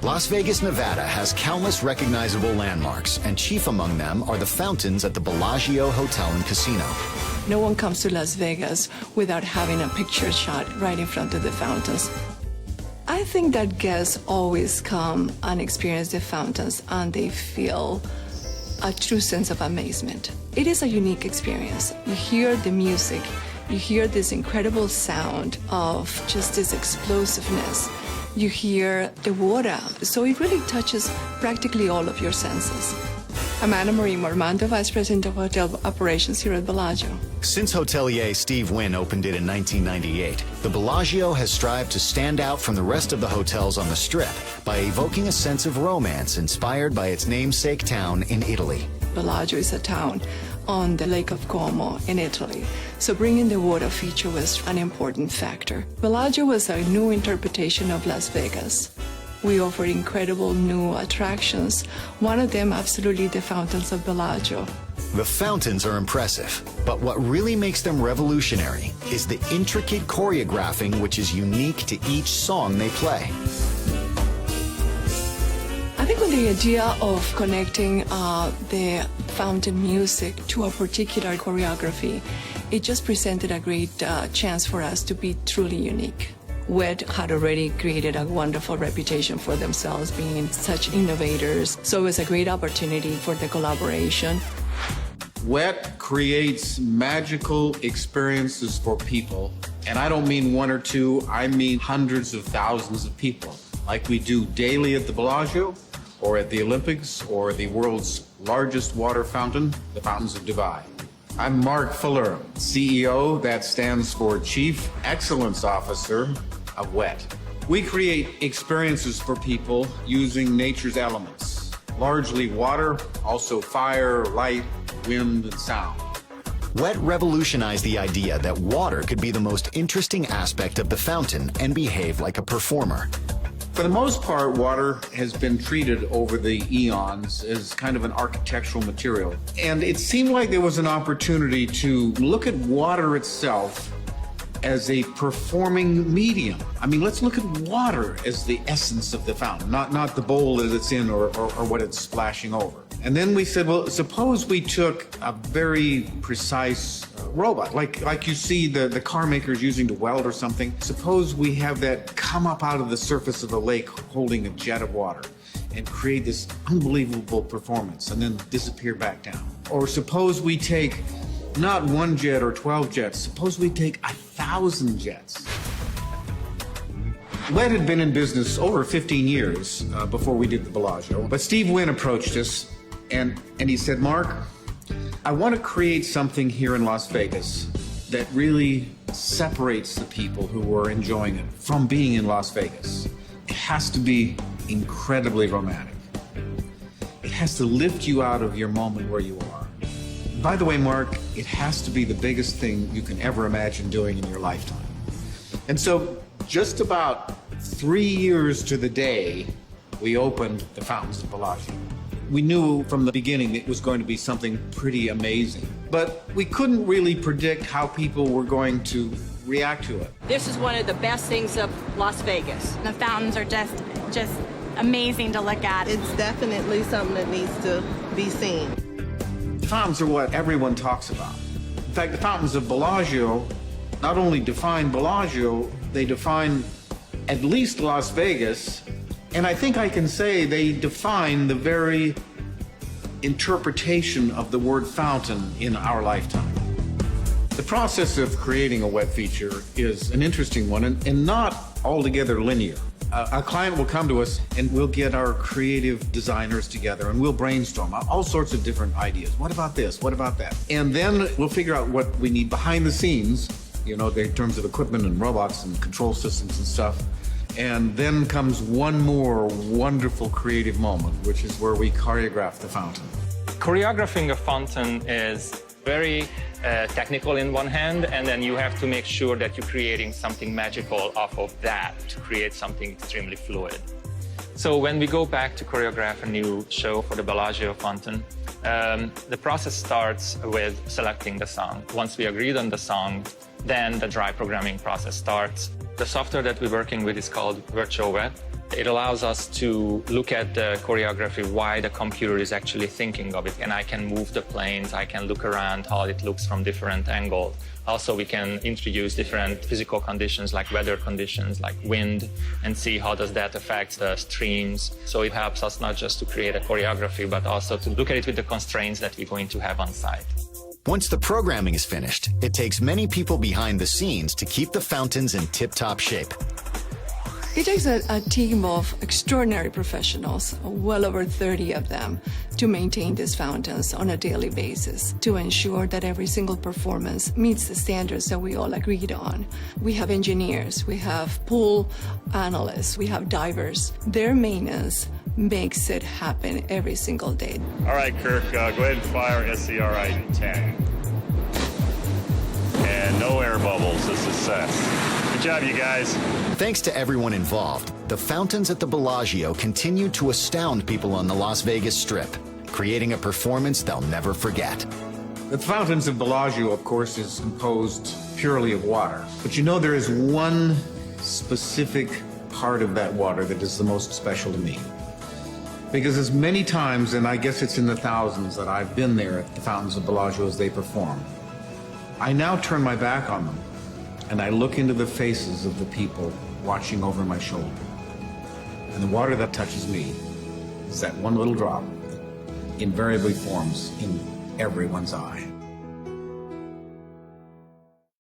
Las Vegas, Nevada has countless recognizable landmarks, and chief among them are the fountains at the Bellagio Hotel and Casino. No one comes to Las Vegas without having a picture shot right in front of the fountains. I think that guests always come and experience the fountains and they feel a true sense of amazement. It is a unique experience. You hear the music, you hear this incredible sound of just this explosiveness. You hear the water, so it really touches practically all of your senses. I'm Anna Marie Mormando, Vice President of Hotel Operations here at Bellagio. Since hotelier Steve Wynn opened it in 1998, the Bellagio has strived to stand out from the rest of the hotels on the Strip by evoking a sense of romance inspired by its namesake town in Italy. Bellagio is a town on the Lake of Como in Italy, so bringing the water feature was an important factor. Bellagio was a new interpretation of Las Vegas. We offer incredible new attractions. One of them, absolutely, the Fountains of Bellagio. The fountains are impressive, but what really makes them revolutionary is the intricate choreographing which is unique to each song they play. I think with the idea of connecting the fountain music to a particular choreography, it just presented a great chance for us to be truly unique. Wet had already created a wonderful reputation for themselves, being such innovators, so it was a great opportunity for the collaboration. Wet creates magical experiences for people, and I don't mean one or two, I mean hundreds of thousands of people, like we do daily at the Bellagio, or at the Olympics, or the world's largest water fountain, the Fountains of Dubai. I'm Mark Fuller, CEO, that stands for Chief Excellence Officer of WET. We create experiences for people using nature's elements, largely water, also fire, light, wind, and sound. WET revolutionized the idea that water could be the most interesting aspect of the fountain and behave like a performer. For the most part, water has been treated over the eons as kind of an architectural material. And it seemed like there was an opportunity to look at water itself as a performing medium. I mean, let's look at water as the essence of the fountain, not the bowl that it's in or what it's splashing over. And then we said, well, suppose we took a very precise robot, like you see the car makers using to weld or something. Suppose we have that come up out of the surface of the lake holding a jet of water and create this unbelievable performance and then disappear back down. Or suppose we take not one jet or 12 jets, suppose we take 1,000 jets. WET had been in business over 15 years before we did the Bellagio, but Steve Wynn approached us and he said, Mark, I want to create something here in Las Vegas that really separates the people who are enjoying it from being in Las Vegas. It has to be incredibly romantic. It has to lift you out of your moment where you are. By the way, Mark, it has to be the biggest thing you can ever imagine doing in your lifetime. And so just about 3 years to the day, we opened the Fountains of Bellagio. We knew from the beginning it was going to be something pretty amazing, but we couldn't really predict how people were going to react to it. This is one of the best things of Las Vegas. The fountains are just amazing to look at. It's definitely something that needs to be seen. The fountains are what everyone talks about. In fact, the Fountains of Bellagio not only define Bellagio, they define at least Las Vegas, and I think I can say they define the very interpretation of the word fountain in our lifetime. The process of creating a WET feature is an interesting one and not altogether linear. A client will come to us and we'll get our creative designers together and we'll brainstorm all sorts of different ideas. What about this? What about that? And then we'll figure out what we need behind the scenes, you know, in terms of equipment and robots and control systems and stuff. And then comes one more wonderful creative moment, which is where we choreograph the fountain. Choreographing a fountain is very technical in one hand, and then you have to make sure that you're creating something magical off of that to create something extremely fluid. So when we go back to choreograph a new show for the Bellagio fountain, the process starts with selecting the song. Once we agreed on the song, then the dry programming process starts. The software that we're working with is called Virtual WET. It allows us to look at the choreography, why the computer is actually thinking of it. And I can move the planes, I can look around how it looks from different angles. Also, we can introduce different physical conditions like weather conditions, like wind, and see how does that affect the streams. So it helps us not just to create a choreography, but also to look at it with the constraints that we're going to have on site. Once the programming is finished, it takes many people behind the scenes to keep the fountains in tip-top shape. It takes a team of extraordinary professionals, well over 30 of them, to maintain these fountains on a daily basis, to ensure that every single performance meets the standards that we all agreed on. We have engineers, we have pool analysts, we have divers. Their maintenance makes it happen every single day. All right, Kirk, go ahead and fire SCRI 10. And no air bubbles, a success. Good job, you guys. Thanks to everyone involved, the fountains at the Bellagio continue to astound people on the Las Vegas Strip, creating a performance they'll never forget. The Fountains of Bellagio, of course, is composed purely of water. But you know, there is one specific part of that water that is the most special to me. Because as many times, and I guess it's in the thousands, that I've been there at the Fountains of Bellagio as they perform, I now turn my back on them, and I look into the faces of the people watching over my shoulder. And the water that touches me is that one little drop that invariably forms in everyone's eye.